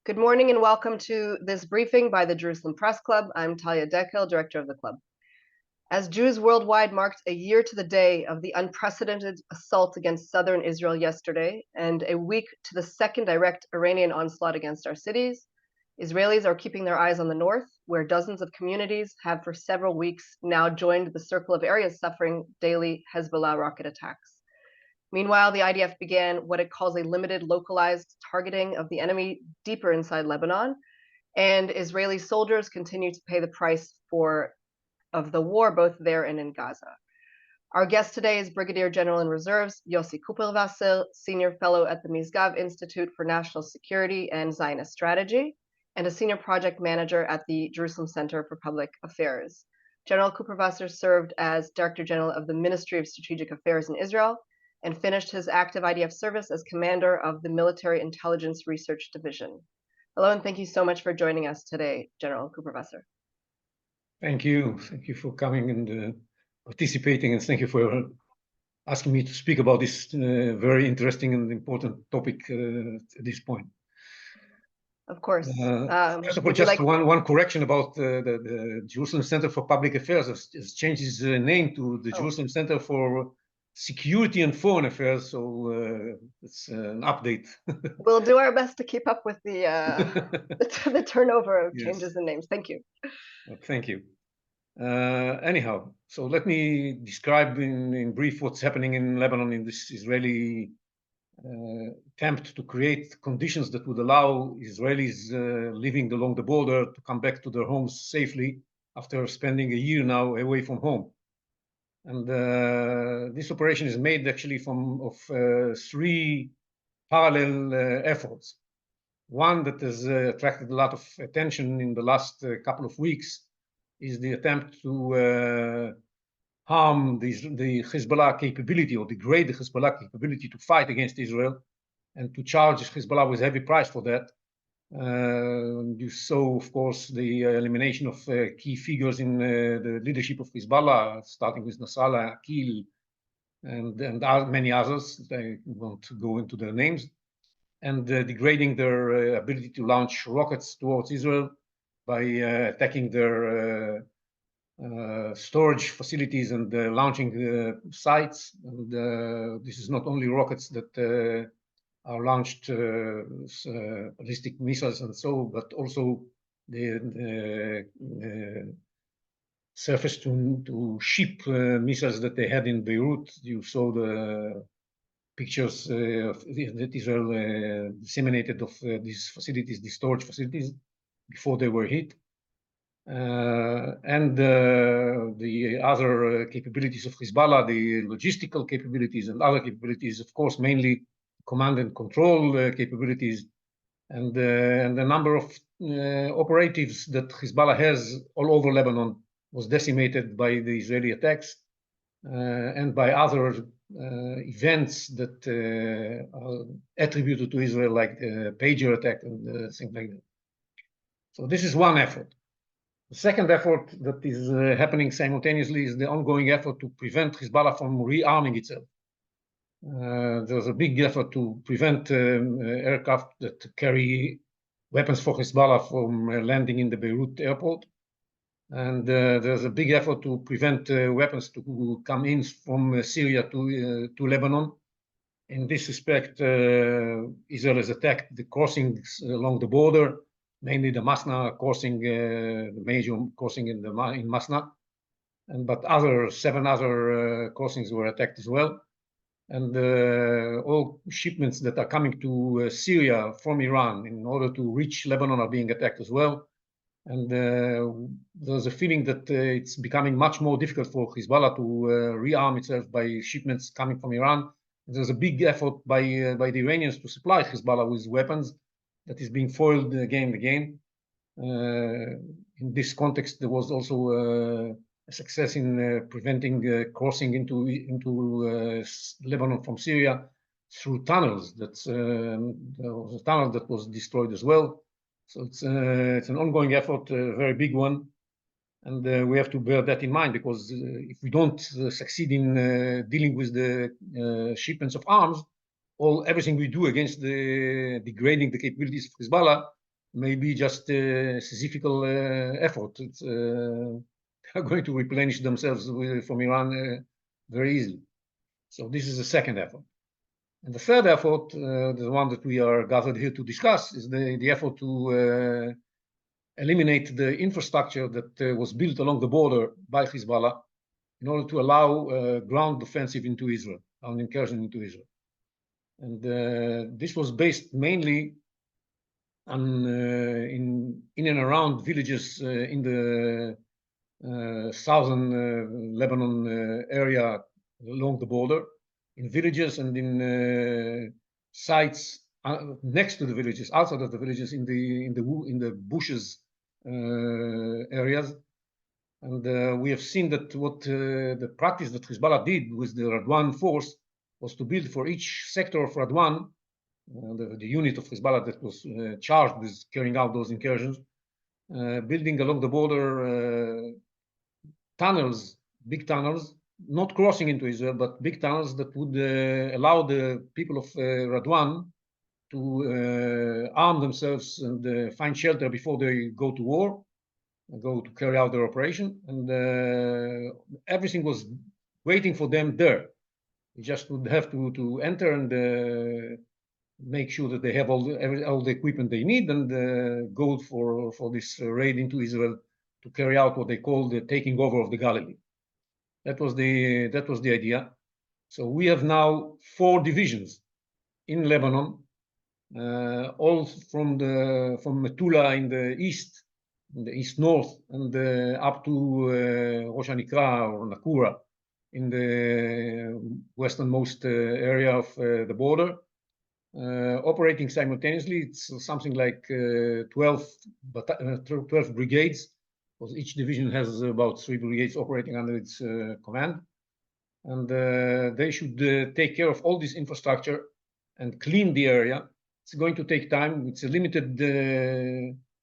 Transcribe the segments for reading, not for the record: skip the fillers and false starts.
Good morning and welcome to this briefing by the Jerusalem Press Club. I'm Talia Dekel, director of the club. As Jews worldwide marked a year to the day of the unprecedented assault against southern Israel yesterday, and a week to the second direct Iranian onslaught against our cities, Israelis are keeping their eyes on the north, where dozens of communities have for several weeks now joined the circle of areas suffering daily Hezbollah rocket attacks. Meanwhile, the IDF began what it calls a limited localized targeting of the enemy deeper inside Lebanon, and Israeli soldiers continue to pay the price of the war both there and in Gaza. Our guest today is Brigadier General in Reserves Yossi Kuperwasser, Senior Fellow at the Misgav Institute for National Security and Zionist Strategy, and a Senior Project Manager at the Jerusalem Center for Public Affairs. General Kuperwasser served as Director General of the Ministry of Strategic Affairs in Israel and finished his active IDF service as commander of the Military Intelligence Research Division. Hello, and thank you so much for joining us today, General Kuperwasser. Thank you. Thank you for coming and participating, and thank you for asking me to speak about this very interesting and important topic at this point. Of course. First of all, just one correction about the Jerusalem Center for Public Affairs has changed its name to the Jerusalem Center for Security and Foreign Affairs, so it's an update. We'll do our best to keep up with the turnover of changes in names. Thank you. Thank you. Anyhow, so let me describe in brief what's happening in Lebanon in this Israeli attempt to create conditions that would allow Israelis living along the border to come back to their homes safely after spending a year now away from home. And this operation is made actually of three parallel efforts. One that has attracted a lot of attention in the last couple of weeks is the attempt to harm the Hezbollah capability or degrade the Hezbollah capability to fight against Israel and to charge Hezbollah with heavy price for that. You saw, of course, the elimination of key figures in the leadership of Hezbollah, starting with Nasrallah, Akil, and many others. I won't go into their names, and degrading their ability to launch rockets towards Israel by attacking their storage facilities and launching sites. And this is not only rockets that are launched ballistic missiles and so, but also the surface to ship missiles that they had in Beirut. You saw the pictures that Israel disseminated of these facilities, these storage facilities, before they were hit. And the other capabilities of Hezbollah, the logistical capabilities and other capabilities, of course, mainly command and control capabilities, and the number of operatives that Hezbollah has all over Lebanon was decimated by the Israeli attacks and by other events that are attributed to Israel, like the pager attack and things like that. So this is one effort. The second effort that is happening simultaneously is the ongoing effort to prevent Hezbollah from rearming itself. There's a big effort to prevent aircraft that carry weapons for Hezbollah from landing in the Beirut airport. And there's a big effort to prevent weapons to come in from Syria to Lebanon. In this respect, Israel has attacked the crossings along the border, mainly the Masna crossing, the major crossing in Masna, but seven other crossings were attacked as well. And all shipments that are coming to Syria from Iran in order to reach Lebanon are being attacked as well. And there's a feeling that it's becoming much more difficult for Hezbollah to rearm itself by shipments coming from Iran. There's a big effort by the Iranians to supply Hezbollah with weapons that is being foiled again and again. In this context, there was also a success in preventing crossing into Lebanon from Syria through tunnels. There was a tunnel that was destroyed as well. So it's an ongoing effort, a very big one. And we have to bear that in mind, because if we don't succeed in dealing with the shipments of arms, everything we do against degrading the capabilities of Hezbollah may be just a Sisyphecal effort. They're going to replenish themselves from Iran very easily. So this is the second effort. And the third effort, the one that we are gathered here to discuss, is the effort to eliminate the infrastructure that was built along the border by Hezbollah in order to allow ground offensive into Israel, an incursion into Israel. And this was based mainly on in and around villages in the southern Lebanon area along the border, in villages and in sites next to the villages, outside of the villages, in the bushes areas. And we have seen that what the practice that Hezbollah did with the Radwan force was to build for each sector of Radwan, the unit of Hezbollah that was charged with carrying out those incursions, building along the border tunnels, big tunnels, not crossing into Israel, but big tunnels that would allow the people of Radwan to arm themselves and find shelter before they go to war, go to carry out their operation. And everything was waiting for them there. They just would have to enter and make sure that they have all the equipment they need and go for this raid into Israel to carry out what they call the taking over of the Galilee. That was the idea. So we have now 4 divisions in Lebanon, all from Metula in the east north, and up to Rosh Hanikra or Nakura in the westernmost area of the border, operating simultaneously. It's something like 12 brigades, because each division has about 3 brigades operating under its command. And they should take care of all this infrastructure and clean the area. It's going to take time. It's a limited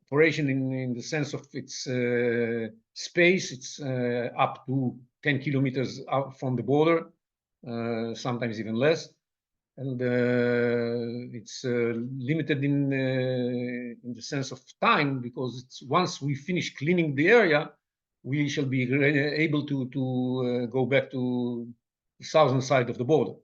operation in the sense of its space. It's up to 10 kilometers out from the border, sometimes even less. And it's limited in the sense of time, because once we finish cleaning the area, we shall be able to go back to the southern side of the border.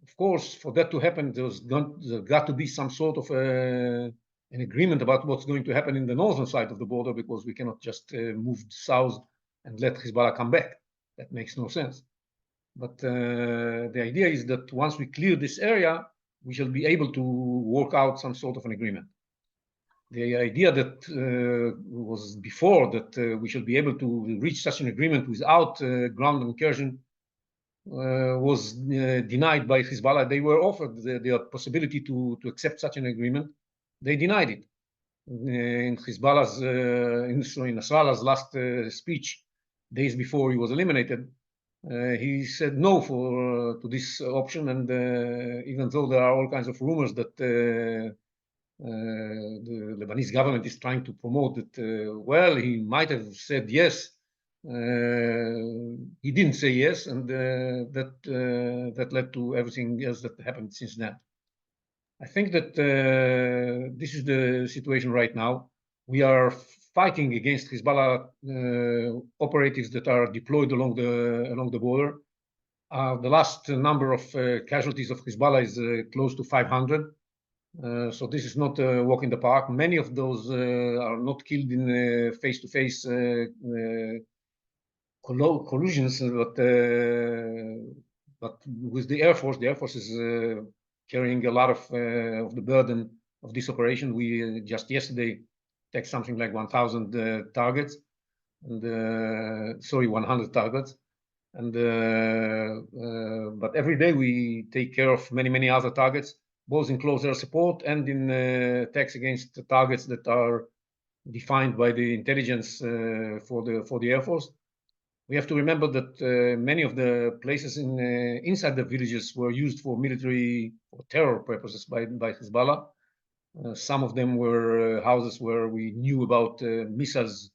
Of course, for that to happen, there's got to be some sort of an agreement about what's going to happen in the northern side of the border, because we cannot just move south and let Hezbollah come back. That makes no sense. But the idea is that once we clear this area, we shall be able to work out some sort of an agreement. The idea that was before that we shall be able to reach such an agreement without ground incursion was denied by Hezbollah. They were offered the possibility to accept such an agreement. They denied it. In Hezbollah's, in Nasrallah's last speech, days before he was eliminated, he said no to this option. And even though there are all kinds of rumors that the Lebanese government is trying to promote that, well, he might have said yes, he didn't say yes, and that led to everything else that happened since then. I think that this is the situation right now. We are fighting against Hezbollah operatives that are deployed along the border. The last number of casualties of Hezbollah is close to 500. So this is not a walk in the park. Many of those are not killed in face-to-face collisions, but with the Air Force. The Air Force is carrying a lot of the burden of this operation. We just yesterday attacked something like 1,000 targets, and 100 targets. And but every day we take care of many other targets, both in close air support and in attacks against the targets that are defined by the intelligence for the Air Force. We have to remember that many of the places inside the villages were used for military or terror purposes by Hezbollah. Some of them were houses where we knew about missiles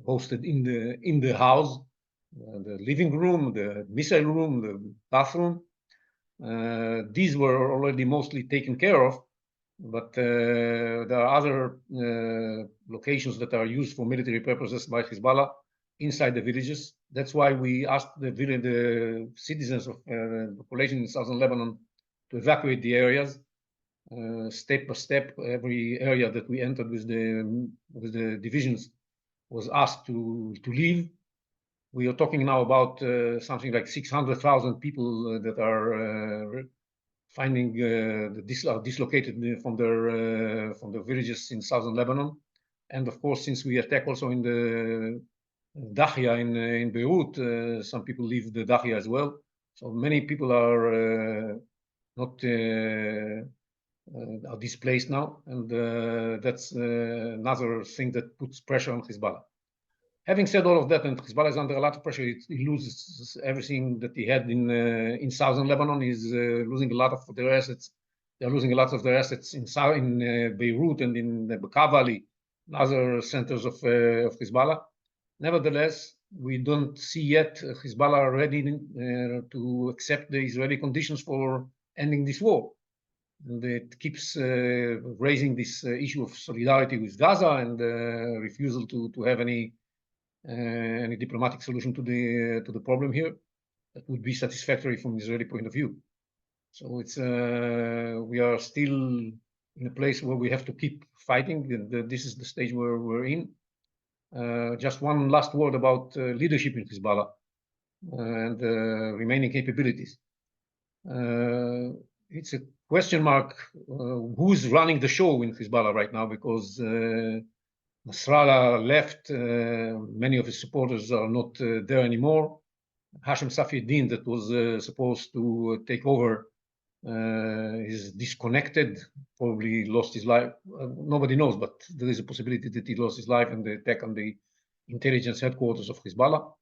posted in the house, the living room, the missile room, the bathroom. These were already mostly taken care of, but there are other locations that are used for military purposes by Hezbollah inside the villages. That's why we asked the citizens of the population in southern Lebanon to evacuate the areas step by step. Every area that we entered with the divisions was asked to leave. We are talking now about something like 600,000 people that are finding are dislocated from their villages in southern Lebanon, and of course, since we attack also in the Dahia in Beirut, some people leave the Dahia as well. So many people are not are displaced now, and that's another thing that puts pressure on Hezbollah. Having said all of that, and Hezbollah is under a lot of pressure, he loses everything that he had in southern Lebanon. He's losing a lot of their assets. They're losing a lot of their assets in Beirut and in the Bekaa Valley, and other centers of Hezbollah. Nevertheless, we don't see yet Hezbollah ready to accept the Israeli conditions for ending this war. And it keeps raising this issue of solidarity with Gaza and refusal to have any diplomatic solution to the problem here that would be satisfactory from the Israeli point of view. So it's we are still in a place where we have to keep fighting, and this is the stage where we're in. Just one last word about leadership in Hezbollah and remaining capabilities. It's a question mark who's running the show in Hezbollah right now, because Nasrallah left, many of his supporters are not there anymore. Hashem Safieddin, that was supposed to take over, is disconnected, probably lost his life. Nobody knows, but there is a possibility that he lost his life in the attack on the intelligence headquarters of Hezbollah.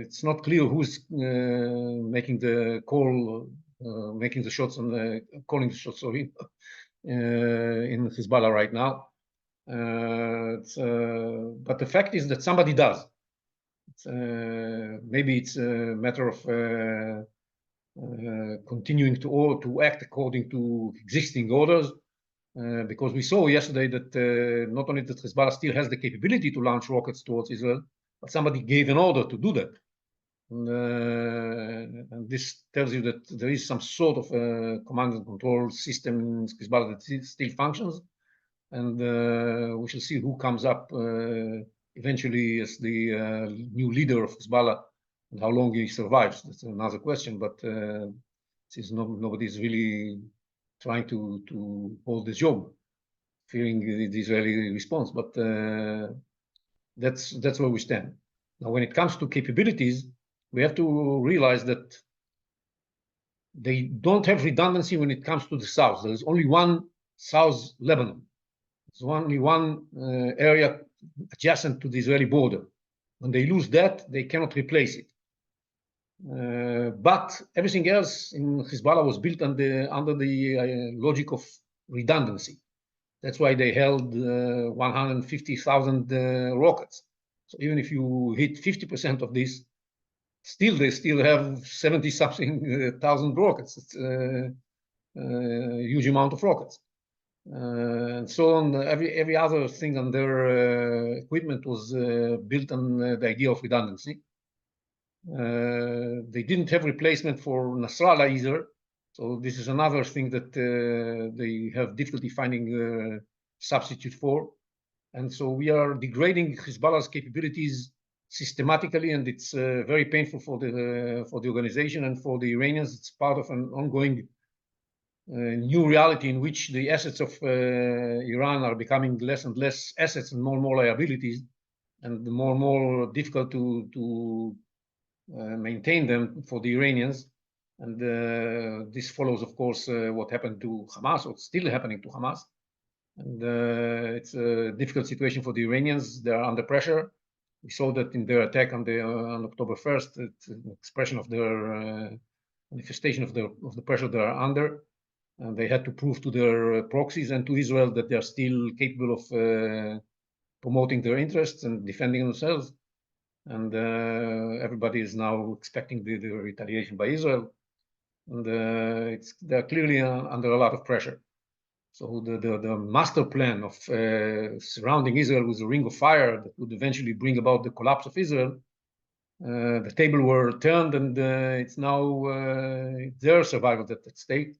It's not clear who's making the call, making the shots, and calling the shots, sorry, in Hezbollah right now. But the fact is that somebody does. Maybe it's a matter of continuing to act according to existing orders, because we saw yesterday that not only that Hezbollah still has the capability to launch rockets towards Israel, but somebody gave an order to do that. And this tells you that there is some sort of command and control system in Hezbollah that still functions. And we shall see who comes up eventually as the new leader of Hezbollah, and how long he survives. That's another question, but since nobody's really trying to hold this job, fearing the Israeli response. But that's where we stand. Now, when it comes to capabilities, we have to realize that they don't have redundancy when it comes to the south. There is only one South Lebanon. There's only one area adjacent to the Israeli border. When they lose that, they cannot replace it. But everything else in Hezbollah was built under the logic of redundancy. That's why they held 150,000 rockets. So even if you hit 50% of this, they still have 70-something thousand rockets. It's a huge amount of rockets. And so on, every other thing on their equipment was built on the idea of redundancy. They didn't have replacement for Nasrallah either. So this is another thing that they have difficulty finding a substitute for. And so we are degrading Hezbollah's capabilities systematically, and it's very painful for the organization and for the Iranians. It's part of an ongoing new reality in which the assets of Iran are becoming less and less assets and more liabilities, and more difficult to maintain them for the Iranians. And this follows, of course, what happened to Hamas, or still happening to Hamas. And it's a difficult situation for the Iranians. They are under pressure. We saw that in their attack on October 1st. It's an expression of their manifestation of the pressure they are under. And they had to prove to their proxies and to Israel that they are still capable of promoting their interests and defending themselves. And everybody is now expecting the retaliation by Israel. and they're clearly under a lot of pressure. So the master plan of surrounding Israel with a ring of fire that would eventually bring about the collapse of Israel, the table were turned, and it's now their survival at stake,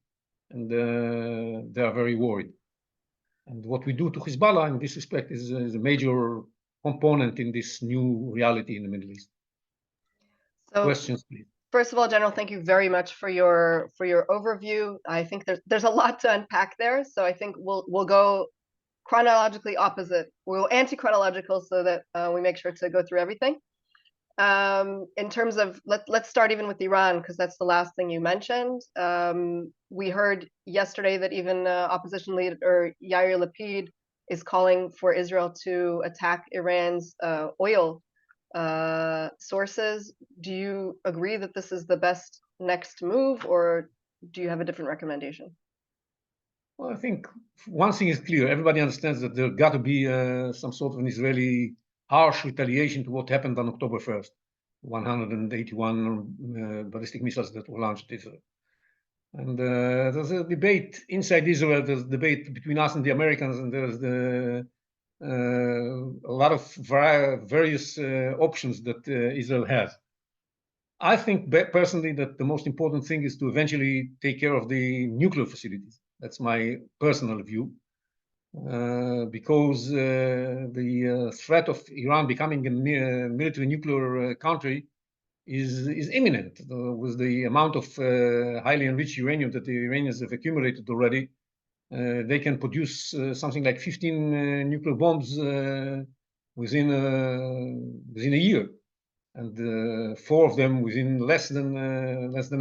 and they are very worried. And what we do to Hezbollah in this respect is a major component in this new reality in the Middle East. So, questions, please. First of all, General, thank you very much for your overview. I think there's a lot to unpack there, so I think we'll go chronologically opposite. We'll anti-chronological so that we make sure to go through everything. In terms of let's start even with Iran, because that's the last thing you mentioned. We heard yesterday that even opposition leader Yair Lapid is calling for Israel to attack Iran's oil sources. Do you agree that this is the best next move, or do you have a different recommendation? Well, I think one thing is clear. Everybody understands that there got to be some sort of an Israeli harsh retaliation to what happened on October 1st, 181 ballistic missiles that were launched at Israel. And there's a debate inside Israel, there's a debate between us and the Americans, and there's a lot of various options that Israel has. I think personally that the most important thing is to eventually take care of the nuclear facilities. That's my personal view, because the threat of Iran becoming a military nuclear country is imminent. With the amount of highly enriched uranium that the Iranians have accumulated already, they can produce something like 15 nuclear bombs within a year, and 4 of them within less than a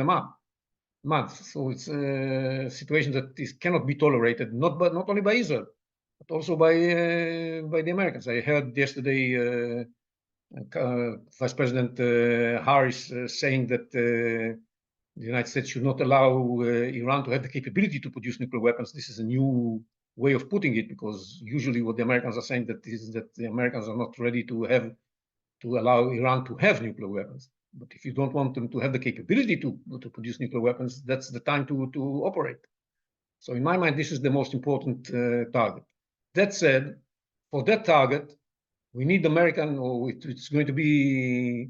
month. So it's a situation that cannot be tolerated, not only by Israel, but also by the Americans. I heard yesterday Vice President Harris saying that the United States should not allow Iran to have the capability to produce nuclear weapons. This is a new way of putting it, because usually what the Americans are saying is that the Americans are not ready to allow Iran to have nuclear weapons. But if you don't want them to have the capability to produce nuclear weapons, that's the time to operate. So in my mind, this is the most important target. That said, for that target, we need American, or it's going to be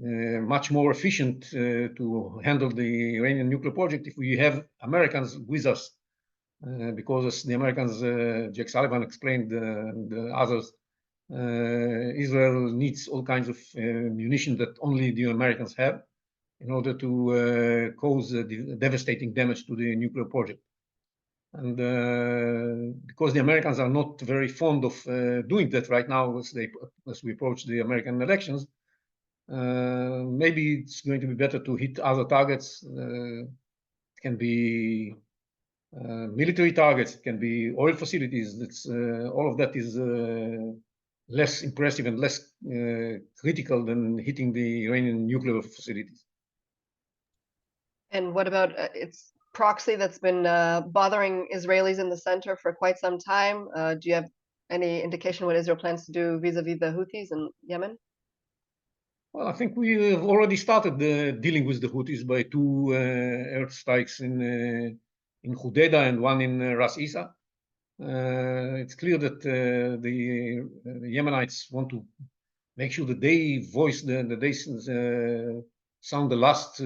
much more efficient to handle the Iranian nuclear project if we have Americans with us. Because as the Americans, Jake Sullivan explained, and others, Israel needs all kinds of munition that only the Americans have in order to cause devastating damage to the nuclear project. And because the Americans are not very fond of doing that right now as we approach the American elections, maybe it's going to be better to hit other targets. It can be military targets, it can be oil facilities. All of that is less impressive and less critical than hitting the Iranian nuclear facilities. And what about its proxy that's been bothering Israelis in the center for quite some time? Do you have any indication what Israel plans to do vis-a-vis the Houthis in Yemen? Well, I think we have already started dealing with the Houthis by 2 airstrikes in Hudaydah and 1 in Ras Isa. It's clear that the Yemenites want to make sure that they voice they sound the last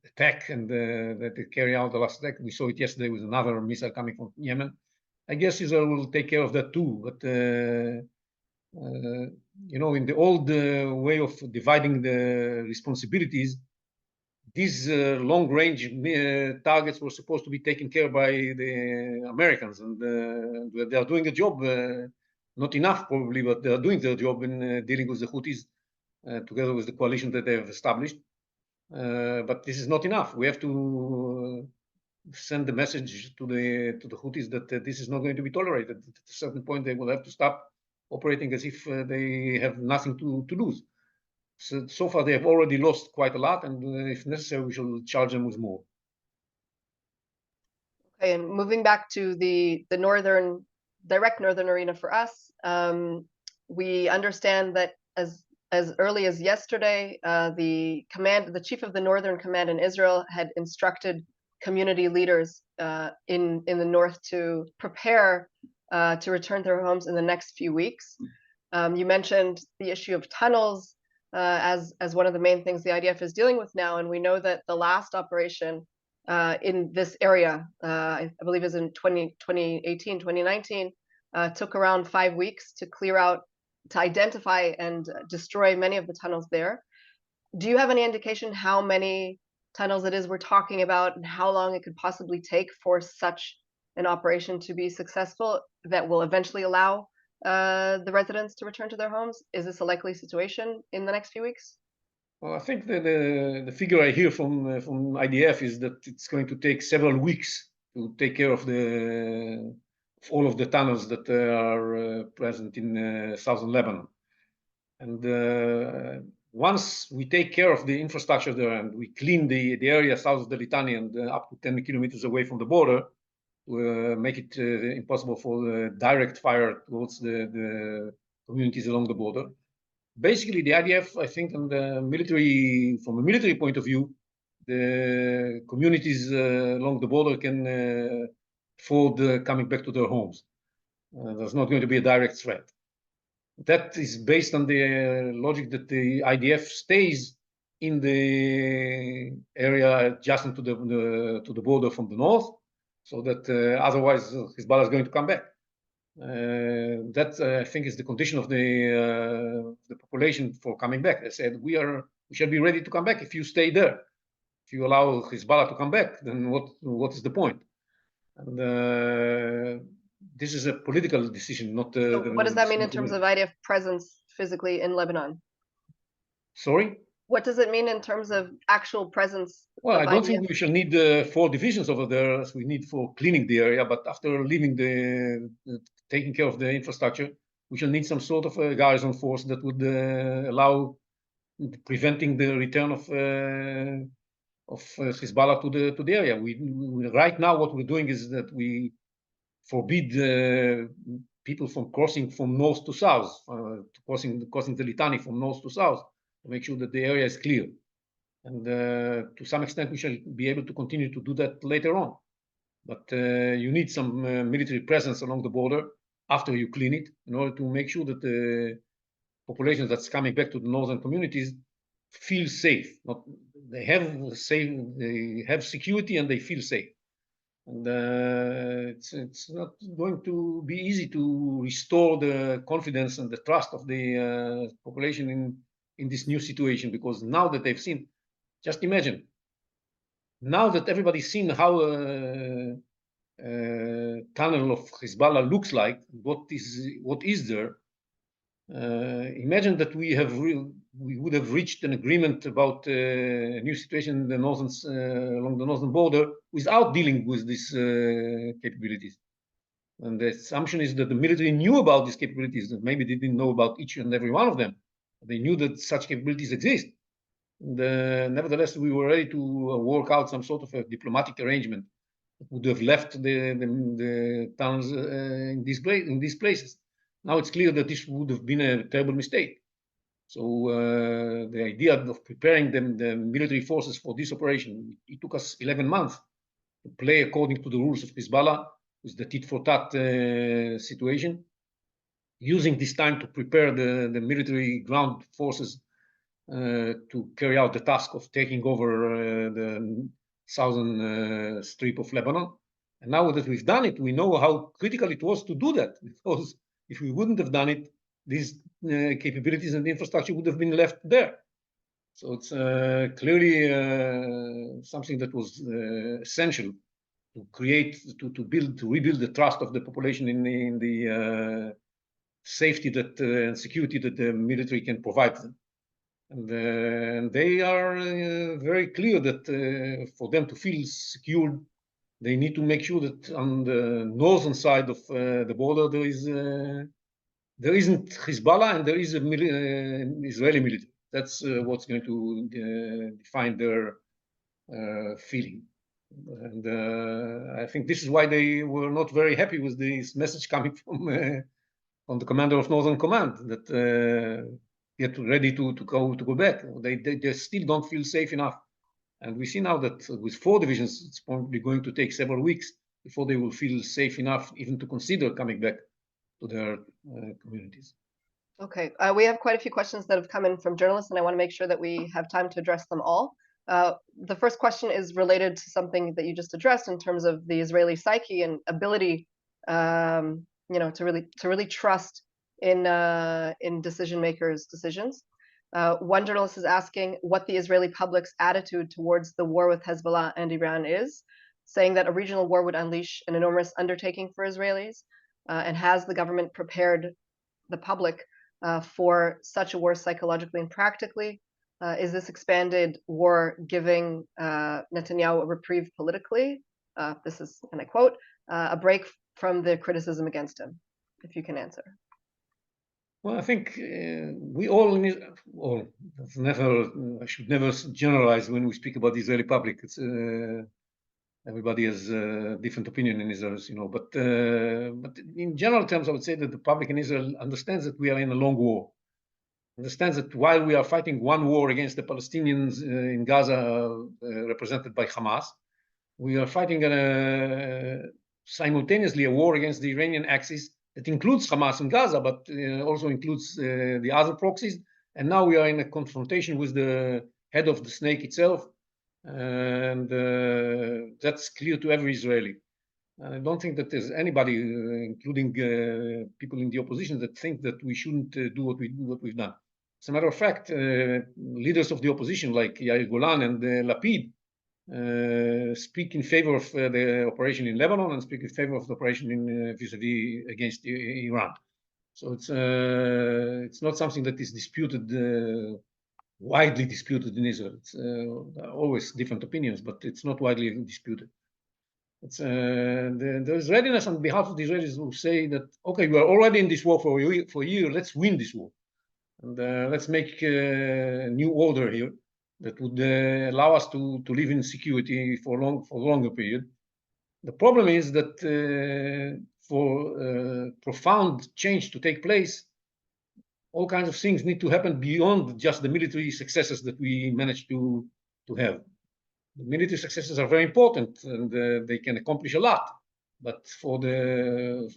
attack, and that they carry out the last attack. We saw it yesterday with another missile coming from Yemen. I guess Israel will take care of that too, but in the old way of dividing the responsibilities, these long-range targets were supposed to be taken care of by the Americans, and they are doing a job, not enough probably, but they are doing their job in dealing with the Houthis together with the coalition that they have established. But this is not enough. We have to send the message to the Houthis that this is not going to be tolerated. At a certain point, they will have to stop operating as if they have nothing to lose. So far, they have already lost quite a lot, and if necessary, we shall charge them with more. Okay, and moving back to the direct northern arena for us, we understand that as as early as yesterday, the chief of the Northern Command in Israel had instructed community leaders in the north to prepare to return to their homes in the next few weeks. You mentioned the issue of tunnels as one of the main things the IDF is dealing with now, and we know that the last operation in this area, I believe is in 2018, 2019, took around 5 weeks to clear out, to identify and destroy many of the tunnels there. Do you have any indication how many tunnels it is we're talking about and how long it could possibly take for such an operation to be successful that will eventually allow the residents to return to their homes? Is this a likely situation in the next few weeks? Well, I think the figure I hear from IDF is that it's going to take several weeks to take care of all of the tunnels that are present in southern Lebanon. And once we take care of the infrastructure there and we clean the area south of the Litani and up to 10 kilometers away from the border, make it impossible for direct fire towards the communities along the border. Basically, the IDF, I think, from a military point of view, the communities along the border can afford coming back to their homes. There's not going to be a direct threat. That is based on the logic that the IDF stays in the area adjacent to the border from the north, so that otherwise Hezbollah is going to come back. That I think is the condition of the population for coming back. They said we shall be ready to come back if you stay there. If you allow Hezbollah to come back, then what is the point? And this is a political decision, not. So what does that mean in terms of IDF presence physically in Lebanon? Sorry? What does it mean in terms of actual presence? Well, I don't think we shall need 4 divisions over there as we need for cleaning the area, but after leaving taking care of the infrastructure, we shall need some sort of a garrison force that would allow preventing the return of Hezbollah to the area. Right now, what we're doing is that we forbid people from crossing from north to south, crossing the Litani from north to south, to make sure that the area is clear. And to some extent, we shall be able to continue to do that later on. But you need some military presence along the border after you clean it in order to make sure that the population that's coming back to the northern communities feel safe. They have security and they feel safe. And it's not going to be easy to restore the confidence and the trust of the population in this new situation, because now that they've seen, just imagine, now that everybody's seen how tunnel of Hezbollah looks like, what is there, imagine that we would have reached an agreement about a new situation in the along the northern border without dealing with these capabilities. And the assumption is that the military knew about these capabilities, that maybe they didn't know about each and every one of them. They knew that such capabilities exist. And, nevertheless, we were ready to work out some sort of a diplomatic arrangement that would have left the towns in these places. Now it's clear that this would have been a terrible mistake. So the idea of preparing the military forces for this operation, it took us 11 months to play according to the rules of Hezbollah, with the tit-for-tat situation, using this time to prepare the military ground forces to carry out the task of taking over the southern strip of Lebanon. And now that we've done it, we know how critical it was to do that, because if we wouldn't have done it, these capabilities and the infrastructure would have been left there. So it's clearly something that was essential to rebuild the trust of the population in the safety and security that the military can provide them. And they are very clear that for them to feel secure, they need to make sure that on the northern side of the border there isn't Hezbollah and there is an Israeli military. That's what's going to define their feeling. And I think this is why they were not very happy with this message coming from the commander of Northern Command, that get ready to go back. They still don't feel safe enough. And we see now that with 4 divisions, it's probably going to take several weeks before they will feel safe enough even to consider coming back to their communities. Okay, we have quite a few questions that have come in from journalists, and I want to make sure that we have time to address them all. The first question is related to something that you just addressed in terms of the Israeli psyche and ability, to really trust in decision makers' decisions. One journalist is asking what the Israeli public's attitude towards the war with Hezbollah and Iran is, saying that a regional war would unleash an enormous undertaking for Israelis, and has the government prepared the public for such a war psychologically and practically? Is this expanded war giving Netanyahu a reprieve politically? This is, and I quote, a break from the criticism against him, if you can answer. Well, I think we all need, I should never generalize when we speak about the Israeli public. It's, everybody has a different opinion in Israel, you know, but in general terms, I would say that the public in Israel understands that we are in a long war, understands that while we are fighting one war against the Palestinians in Gaza, represented by Hamas, we are fighting simultaneously a war against the Iranian axis that includes Hamas in Gaza, but also includes the other proxies. And now we are in a confrontation with the head of the snake itself. And that's clear to every Israeli. I don't think that there's anybody, including people in the opposition, that think that we shouldn't do what we've done. As a matter of fact, leaders of the opposition like Yair Golan and Lapid speak in favor of the operation in Lebanon and speak in favor of the operation in vis-a-vis against Iran. So it's not something that is disputed, widely disputed in Israel. It's always different opinions, but it's not widely disputed. It's there is readiness on behalf of the Israelis who say that, okay, we are already in this war for a year, let's win this war. And let's make a new order here that would allow us to live in security for a longer period. The problem is that for profound change to take place, all kinds of things need to happen beyond just the military successes that we managed to have. The military successes are very important and they can accomplish a lot. But for the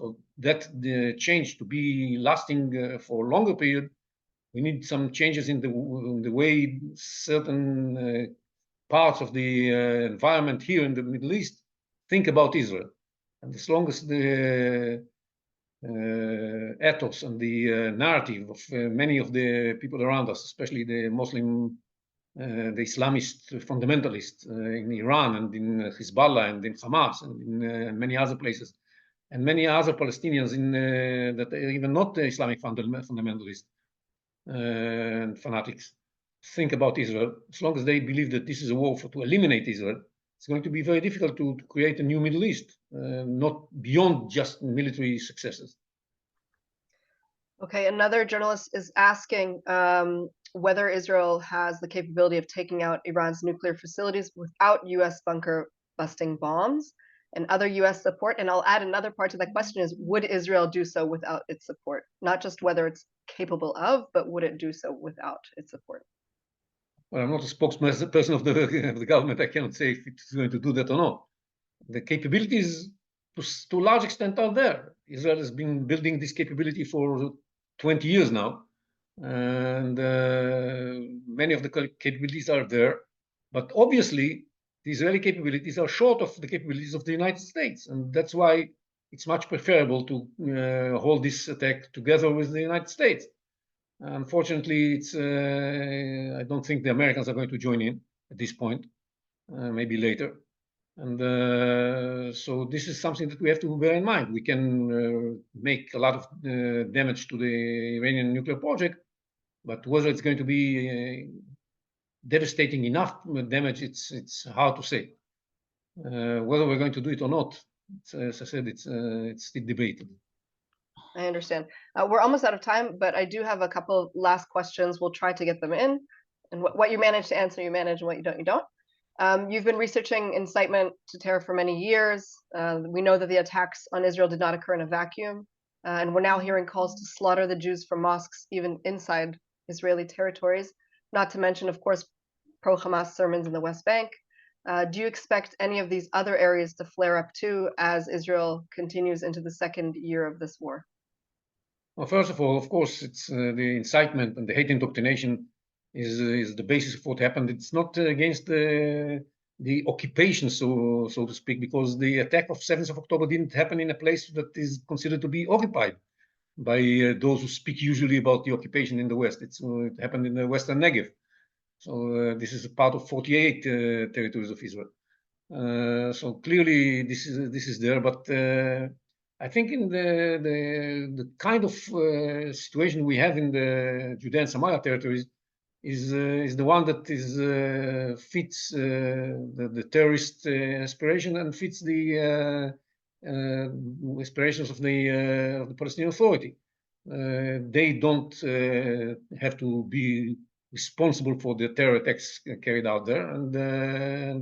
change to be lasting for a longer period, we need some changes in the way certain parts of the environment here in the Middle East think about Israel. And as long as the ethos and the narrative of many of the people around us, especially the Muslim, the Islamist fundamentalists in Iran and in Hezbollah and in Hamas and in many other places, and many other Palestinians that are even not Islamic fundamentalists, and fanatics think about Israel, as long as they believe that this is a war to eliminate Israel, it's going to be very difficult to create a new Middle East, not beyond just military successes. Okay, another journalist is asking whether Israel has the capability of taking out Iran's nuclear facilities without U.S. bunker busting bombs and other U.S. support. And I'll add another part to that question is, would Israel do so without its support? Not just whether it's capable of, but would it do so without its support? Well, I'm not a spokesperson of the government. I cannot say if it's going to do that or not. The capabilities, to a large extent, are there. Israel has been building this capability for 20 years now. And many of the capabilities are there. But obviously, the Israeli capabilities are short of the capabilities of the United States. And that's why it's much preferable to hold this attack together with the United States. Unfortunately, I don't think the Americans are going to join in at this point, maybe later. And so this is something that we have to bear in mind. We can make a lot of damage to the Iranian nuclear project, but whether it's going to be devastating enough damage, it's hard to say. Whether we're going to do it or not, as I said, it's still debated. I understand. We're almost out of time, but I do have a couple of last questions. We'll try to get them in. And what you manage to answer, you manage, and what you don't, you don't. You've been researching incitement to terror for many years. We know that the attacks on Israel did not occur in a vacuum. And we're now hearing calls to slaughter the Jews from mosques, even inside Israeli territories, not to mention, of course, pro-Hamas sermons in the West Bank. Do you expect any of these other areas to flare up too as Israel continues into the second year of this war? Well, first of all, of course, it's the incitement and the hate indoctrination is the basis of what happened. It's not against the occupation, so to speak, because the attack of 7th of October didn't happen in a place that is considered to be occupied by those who speak usually about the occupation in the West. It happened in the Western Negev. So this is a part of 48 territories of Israel. So clearly this is there, but I think in the kind of situation we have in the Judea and Samaria territories is the one that fits the terrorist aspiration and fits the aspirations of the Palestinian Authority. They don't have to be responsible for the terror attacks carried out there, and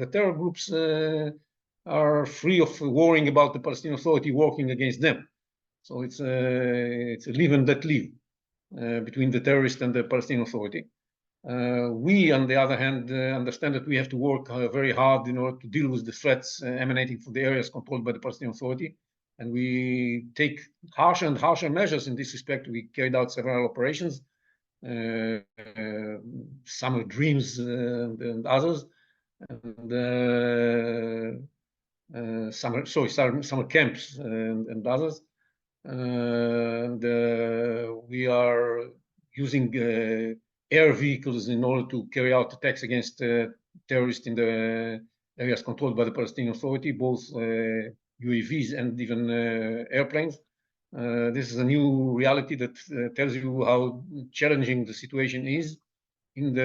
the terror groups are free of worrying about the Palestinian Authority working against them. So it's a live and let live between the terrorists and the Palestinian Authority. We, on the other hand, understand that we have to work very hard in order to deal with the threats emanating from the areas controlled by the Palestinian Authority. And we take harsher and harsher measures in this respect. We carried out several operations, Summer Dreams and others, and summer camps and others. And we are using air vehicles in order to carry out attacks against terrorists in the areas controlled by the Palestinian Authority, both UAVs and even airplanes. This is a new reality that tells you how challenging the situation is in the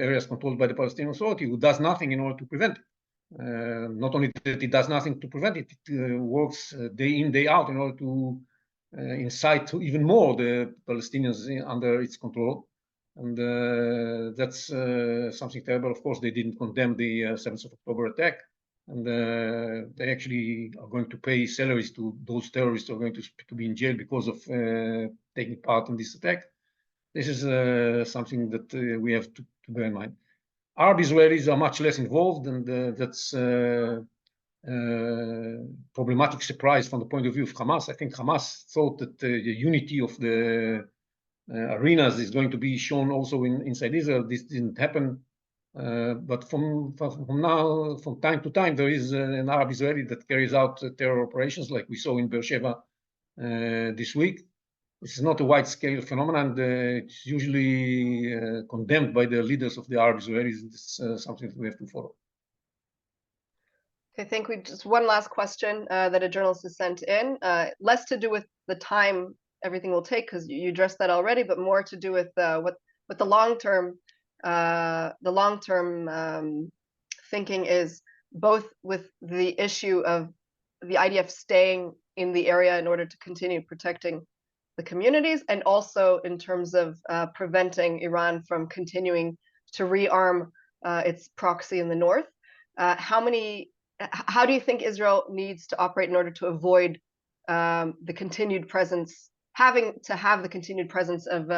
areas controlled by the Palestinian Authority, who does nothing in order to prevent it. Not only that it does nothing to prevent it, it works day in, day out in order to incite even more the Palestinians under its control. And that's something terrible. Of course, they didn't condemn the 7th of October attack. And they actually are going to pay salaries to those terrorists who are going to be in jail because of taking part in this attack. This is something that we have to bear in mind. Arab Israelis are much less involved, and that's problematic surprise from the point of view of Hamas. I think Hamas thought that the unity of the arenas is going to be shown also inside Israel. This didn't happen. But from time to time, there is an Arab Israeli that carries out terror operations, like we saw in Beersheba this week. This is not a wide-scale phenomenon, and it's usually condemned by the leaders of the Arab Israelis. It's something that we have to follow. Okay, I think we just one last question that a journalist has sent in, less to do with the time everything will take, because you addressed that already, but more to do with what the long-term thinking is, both with the issue of the IDF staying in the area in order to continue protecting the communities, and also in terms of preventing Iran from continuing to rearm its proxy in the north. How do you think Israel needs to operate in order to avoid the continued presence, having to have the continued presence of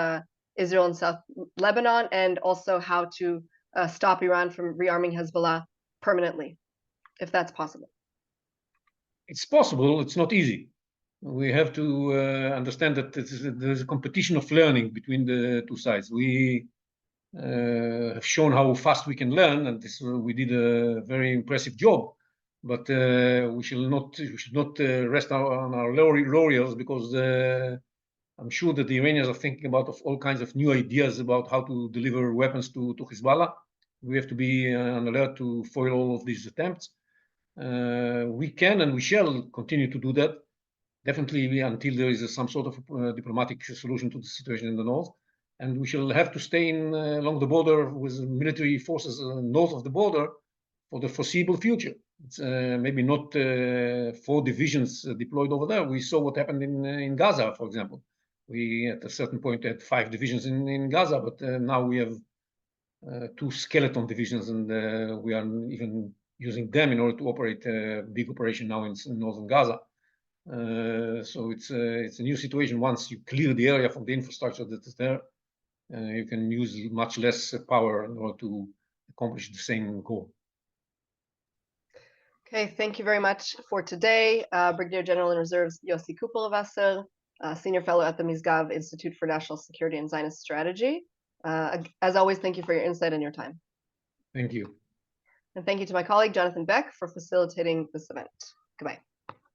Israel in South Lebanon, and also how to stop Iran from rearming Hezbollah permanently, if that's possible? It's possible. It's not easy. We have to understand that there's a competition of learning between the two sides. We have shown how fast we can learn, and we did a very impressive job. But we should not rest on our laurels, because I'm sure that the Iranians are thinking about all kinds of new ideas about how to deliver weapons to Hezbollah. We have to be on alert to foil all of these attempts. We can and we shall continue to do that, definitely until there is some sort of diplomatic solution to the situation in the north. And we shall have to stay along the border with military forces north of the border for the foreseeable future. It's maybe not 4 divisions deployed over there. We saw what happened in Gaza, for example. We, at a certain point, had 5 divisions in Gaza, but now we have 2 skeleton divisions, and we are even using them in order to operate a big operation now in northern Gaza. So it's a new situation once you clear the area from the infrastructure that is there. you can use much less power in order to accomplish the same goal. Okay, thank you very much for today. Brigadier General in Reserves Yossi Kuperwasser, Senior Fellow at the Misgav Institute for National Security and Zionist Strategy. As always, thank you for your insight and your time. Thank you. And thank you to my colleague, Jonathan Beck, for facilitating this event. Goodbye.